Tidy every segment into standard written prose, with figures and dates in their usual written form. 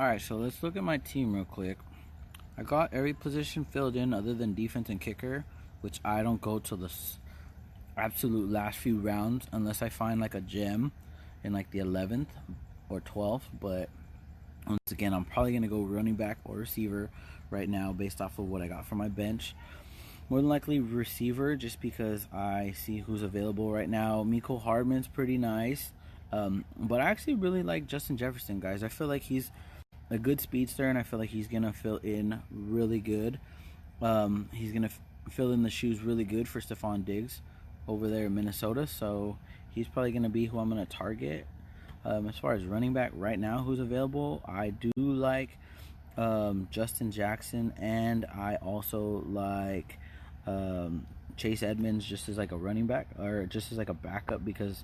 Alright, so let's look at my team real quick. I got every position filled in other than defense and kicker, which I don't go to the absolute last few rounds unless I find like a gem in like the 11th or 12th. But once again, I'm probably going to go running back or receiver right now based off of what I got from my bench. More than likely receiver, just because I see who's available right now. Mecole Hardman's pretty nice. But I actually really like Justin Jefferson, guys. I feel like he's a good speedster, and I feel like he's going to fill in really good. He's going to fill in the shoes really good for Stephon Diggs over there in Minnesota. So he's probably going to be who I'm going to target. As far as running back right now, who's available, I do like Justin Jackson, and I also like Chase Edmonds just as like a running back, or just as like a backup, because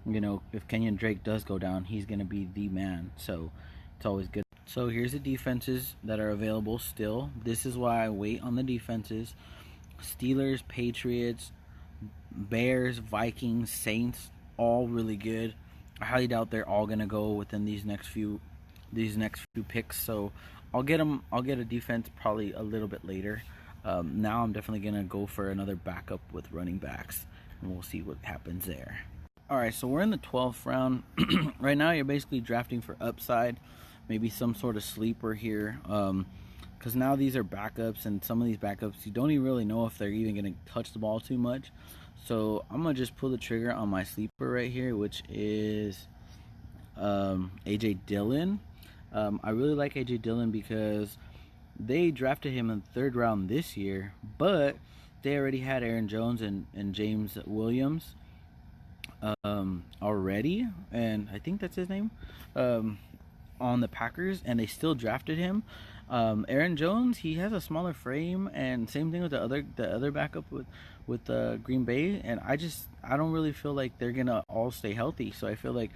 you know, if Kenyon Drake does go down, he's going to be the man. So it's always good. So here's the defenses that are available still. This is why I wait on the defenses. Steelers, Patriots, Bears, Vikings, Saints, all really good. I highly doubt they're all going to go within these next few picks. So I'll get a defense probably a little bit later. Now I'm definitely going to go for another backup with running backs, and we'll see what happens there. Alright, so we're in the 12th round. Right now you're basically drafting for upside, maybe some sort of sleeper here, because now these are backups, and some of these backups you don't even really know if they're even going to touch the ball too much. So I'm going to just pull the trigger on my sleeper right here, which is AJ Dillon. I really like AJ Dillon because they drafted him in the 3rd round this year, but they already had Aaron Jones and James Williams already, and I think that's his name, on the Packers, and they still drafted him. Aaron Jones, he has a smaller frame, and same thing with the other backup with Green Bay, and I don't really feel like they're gonna all stay healthy. So I feel like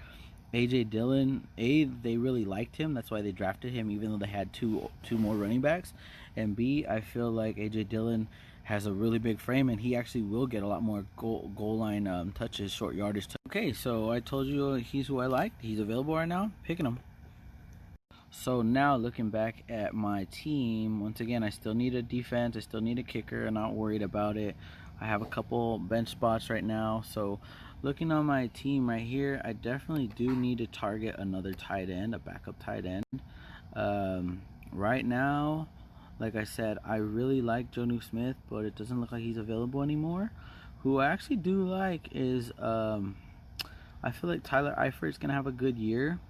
AJ Dillon, they really liked him, that's why they drafted him, even though they had two more running backs, and B, I feel like AJ Dillon has a really big frame, and he actually will get a lot more goal line touches, short yardage. Okay, so I told you he's who I liked. He's available right now. Picking him. So now looking back at my team, once again, I still need a defense. I still need a kicker. I'm not worried about it. I have a couple bench spots right now. So looking on my team right here, I definitely do need to target another tight end, a backup tight end. Right now, like I said, I really like Jonnu Smith, but it doesn't look like he's available anymore. Who I actually do like is, I feel like Tyler Eifert's going to have a good year,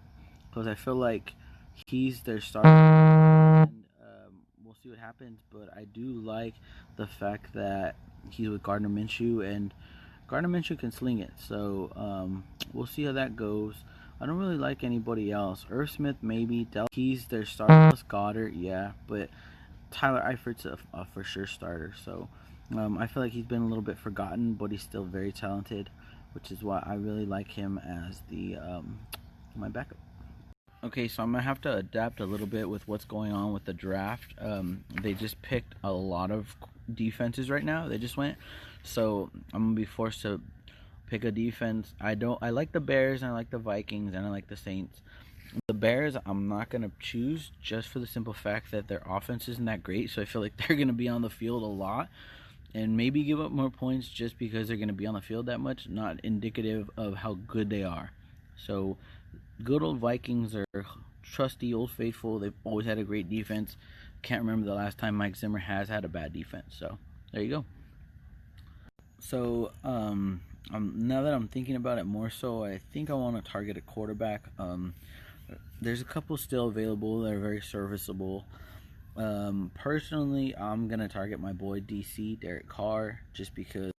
because I feel like he's their starter, and we'll see what happens. But I do like the fact that he's with Gardner Minshew, and Gardner Minshew can sling it. So we'll see how that goes. I don't really like anybody else. Irv Smith, maybe. He's their starter. Goddard, yeah, but Tyler Eifert's a for sure starter. So I feel like he's been a little bit forgotten, but he's still very talented, which is why I really like him as the my backup. Okay, so I'm going to have to adapt a little bit with what's going on with the draft. They just picked a lot of defenses right now. They just went. So I'm going to be forced to pick a defense. I like the Bears, and I like the Vikings, and I like the Saints. The Bears, I'm not going to choose, just for the simple fact that their offense isn't that great. So I feel like they're going to be on the field a lot, and maybe give up more points just because they're going to be on the field that much, not indicative of how good they are. So good old Vikings are trusty, old faithful. They've always had a great defense. Can't remember the last time Mike Zimmer has had a bad defense. So there you go. So now that I'm thinking about it more so, I think I want to target a quarterback. There's a couple still available that are very serviceable. Personally, I'm going to target my boy DC, Derek Carr, just because